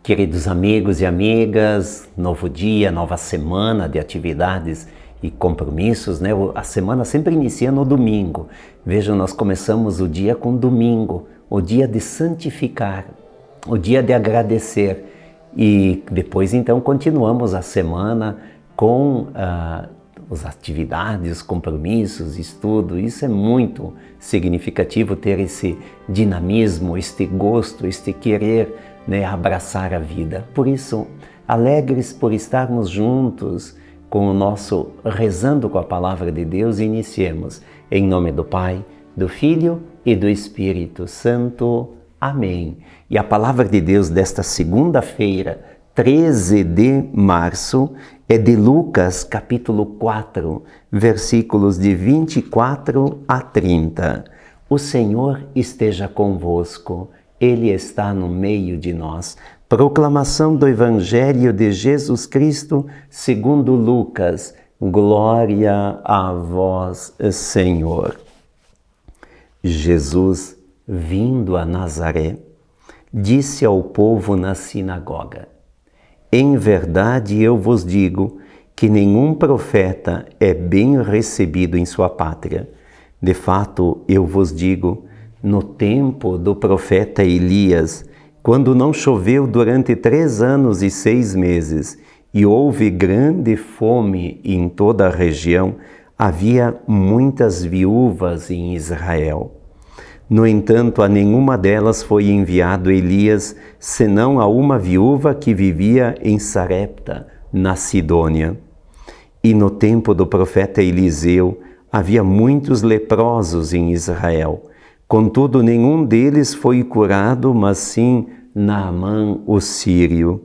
Queridos amigos e amigas, novo dia, nova semana de atividades e compromissos, né? A semana sempre inicia no domingo. Vejam, nós começamos o dia com domingo, o dia de santificar, o dia de agradecer. E depois então continuamos a semana com as atividades, os compromissos, estudo. Isso é muito significativo, ter esse dinamismo, este gosto, este querer, né, abraçar a vida. Por isso, alegres por estarmos juntos com o nosso rezando com a palavra de Deus, iniciemos em nome do Pai, do Filho e do Espírito Santo. Amém. E a palavra de Deus desta segunda-feira, 13 de março, é de Lucas, capítulo 4, versículos de 24 a 30. O Senhor esteja convosco, Ele está no meio de nós. Proclamação do Evangelho de Jesus Cristo, segundo Lucas. Glória a vós, Senhor. Jesus, vindo a Nazaré, disse ao povo na sinagoga: em verdade eu vos digo que nenhum profeta é bem recebido em sua pátria. De fato, eu vos digo, no tempo do profeta Elias, quando não choveu durante 3 anos e 6 meses, e houve grande fome em toda a região, havia muitas viúvas em Israel. No entanto, a nenhuma delas foi enviado Elias, senão a uma viúva que vivia em Sarepta, na Sidônia. E no tempo do profeta Eliseu, havia muitos leprosos em Israel. Contudo, nenhum deles foi curado, mas sim Naamã, o sírio.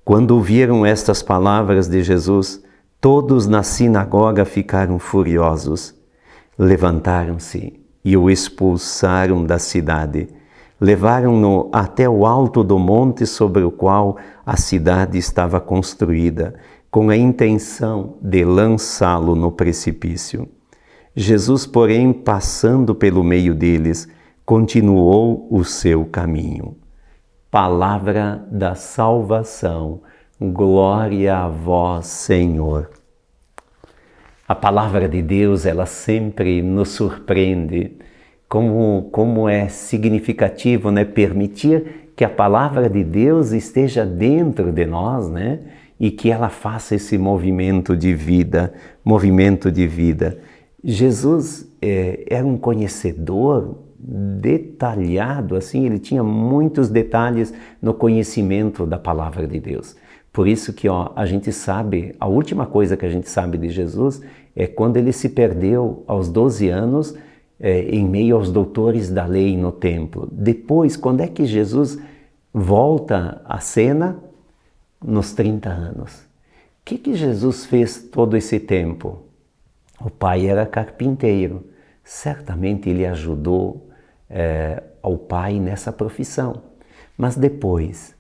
Quando ouviram estas palavras de Jesus, todos na sinagoga ficaram furiosos. Levantaram-se e o expulsaram da cidade. Levaram-no até o alto do monte sobre o qual a cidade estava construída, com a intenção de lançá-lo no precipício. Jesus, porém, passando pelo meio deles, continuou o seu caminho. Palavra da salvação. Glória a vós, Senhor. A palavra de Deus, ela sempre nos surpreende. Como é significativo, né, permitir que a palavra de Deus esteja dentro de nós, né, e que ela faça esse movimento de vida, Jesus era um conhecedor detalhado, assim, ele tinha muitos detalhes no conhecimento da palavra de Deus. Por isso que a gente sabe, a última coisa que a gente sabe de Jesus é quando ele se perdeu aos 12 anos em meio aos doutores da lei no templo. Depois, quando é que Jesus volta à cena? Nos 30 anos. O que Jesus fez todo esse tempo? O pai era carpinteiro. Certamente ele ajudou ao pai nessa profissão. Mas depois,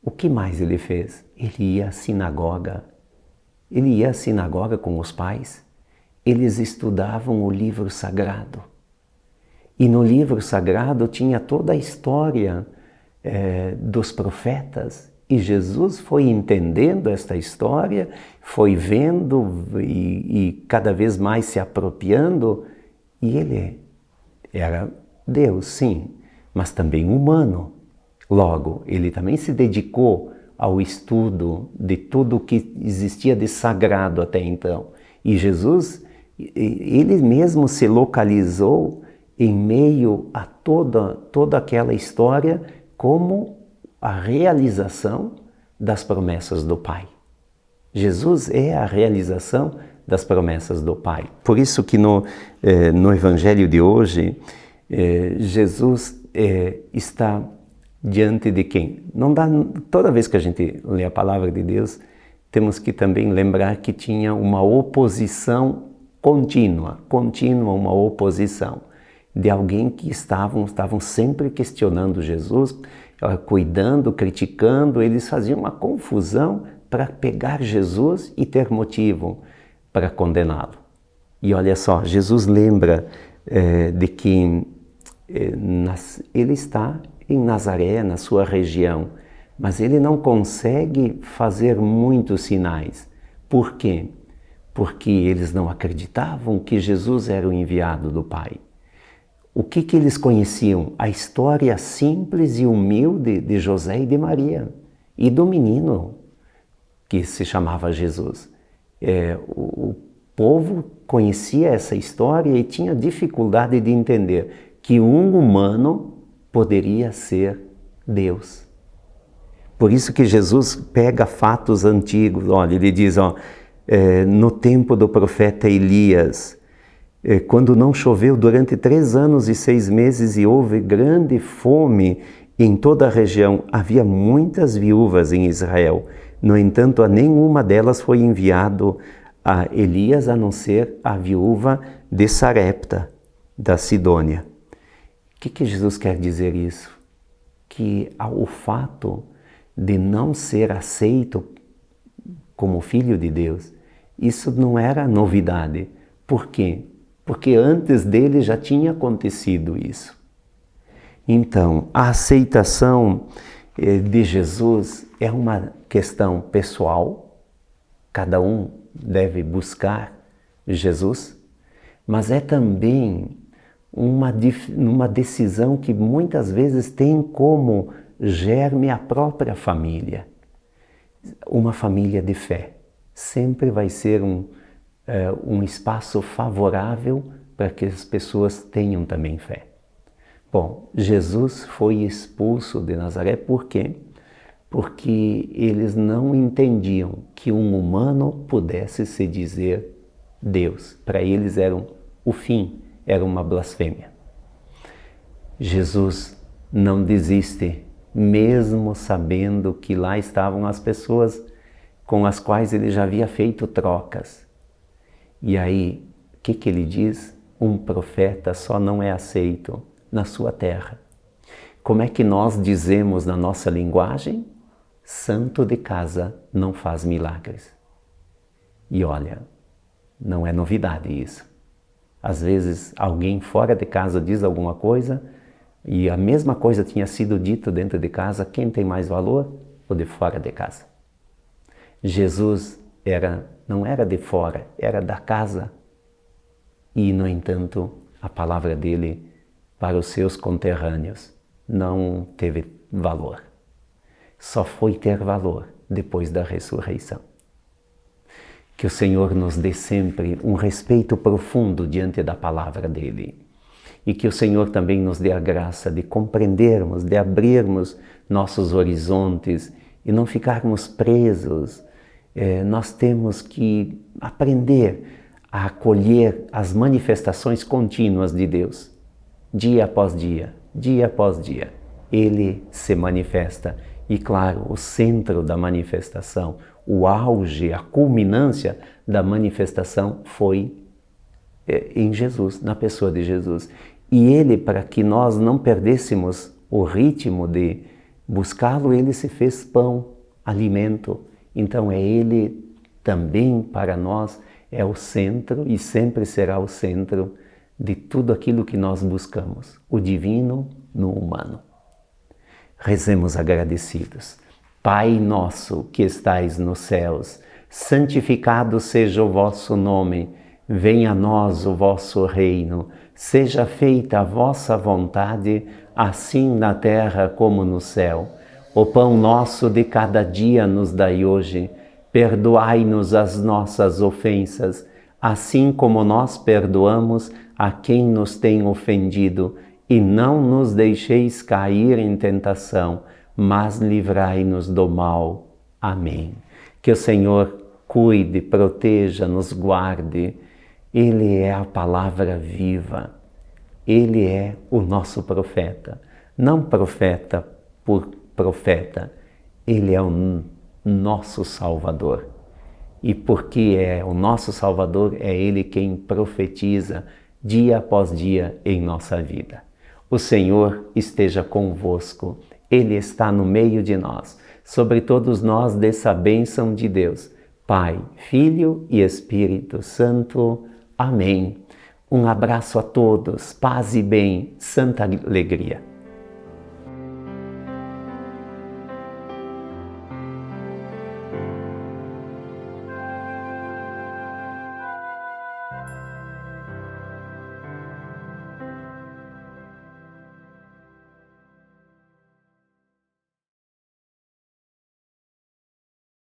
o que mais ele fez? Ele ia à sinagoga. Ele ia à sinagoga com os pais. Eles estudavam o livro sagrado. E no livro sagrado tinha toda a história dos profetas. E Jesus foi entendendo esta história, foi vendo e cada vez mais se apropriando. E ele era Deus, sim, mas também humano. Logo, ele também se dedicou ao estudo de tudo o que existia de sagrado até então. E Jesus, ele mesmo se localizou em meio a toda aquela história como a realização das promessas do Pai. Jesus é a realização das promessas do Pai. Por isso que no Evangelho de hoje, Jesus está diante de quem? Toda vez que a gente lê a palavra de Deus, temos que também lembrar que tinha uma oposição contínua, uma oposição de alguém que estavam sempre questionando Jesus, cuidando, criticando. Eles faziam uma confusão para pegar Jesus e ter motivo para condená-lo. E olha só, Jesus lembra de que ele está em Nazaré, na sua região, mas ele não consegue fazer muitos sinais. Por quê? Porque eles não acreditavam que Jesus era o enviado do Pai. O que eles conheciam? A história simples e humilde de José e de Maria e do menino que se chamava Jesus. O povo conhecia essa história e tinha dificuldade de entender que um humano poderia ser Deus. Por isso que Jesus pega fatos antigos. Olha, ele diz, no tempo do profeta Elias, quando não choveu durante 3 anos e 6 meses e houve grande fome em toda a região, havia muitas viúvas em Israel. No entanto, a nenhuma delas foi enviado a Elias, a não ser a viúva de Sarepta, da Sidônia. O que Jesus quer dizer isso? Que o fato de não ser aceito como filho de Deus, isso não era novidade. Por quê? Porque antes dele já tinha acontecido isso. Então, a aceitação de Jesus é uma questão pessoal, cada um deve buscar Jesus, mas é também uma decisão que muitas vezes tem como germe a própria família. Uma família de fé sempre vai ser um espaço favorável para que as pessoas tenham também fé. Bom, Jesus foi expulso de Nazaré por quê? Porque eles não entendiam que um humano pudesse se dizer Deus. Para eles era o fim, era uma blasfêmia. Jesus não desiste, mesmo sabendo que lá estavam as pessoas com as quais ele já havia feito trocas. E aí, o que ele diz? Um profeta só não é aceito na sua terra. Como é que nós dizemos na nossa linguagem? Santo de casa não faz milagres. E olha, não é novidade isso. Às vezes alguém fora de casa diz alguma coisa e a mesma coisa tinha sido dita dentro de casa. Quem tem mais valor? O de fora de casa. Jesus não era de fora, era da casa. E, no entanto, a palavra dele para os seus conterrâneos não teve valor. Só foi ter valor depois da ressurreição. Que o Senhor nos dê sempre um respeito profundo diante da palavra dele. E que o Senhor também nos dê a graça de compreendermos, de abrirmos nossos horizontes e não ficarmos presos. Nós temos que aprender a acolher as manifestações contínuas de Deus. Dia após dia, dia após dia, Ele se manifesta. E claro, o centro da manifestação, o auge, a culminância da manifestação foi em Jesus, na pessoa de Jesus. E Ele, para que nós não perdêssemos o ritmo de buscá-lo, Ele se fez pão, alimento. Então Ele também para nós é o centro e sempre será o centro de tudo aquilo que nós buscamos, o divino no humano. Rezemos agradecidos. Pai nosso que estais nos céus, santificado seja o vosso nome, venha a nós o vosso reino, seja feita a vossa vontade, assim na terra como no céu. O pão nosso de cada dia nos dai hoje, perdoai-nos as nossas ofensas, assim como nós perdoamos a quem nos tem ofendido, e não nos deixeis cair em tentação, mas livrai-nos do mal. Amém. Que o Senhor cuide, proteja, nos guarde. Ele é a palavra viva. Ele é o nosso profeta. Não profeta por profeta. Ele é o nosso Salvador. E porque é o nosso Salvador, é Ele quem profetiza dia após dia em nossa vida. O Senhor esteja convosco, Ele está no meio de nós. Sobre todos nós desça a bênção de Deus, Pai, Filho e Espírito Santo. Amém. Um abraço a todos, paz e bem, santa alegria.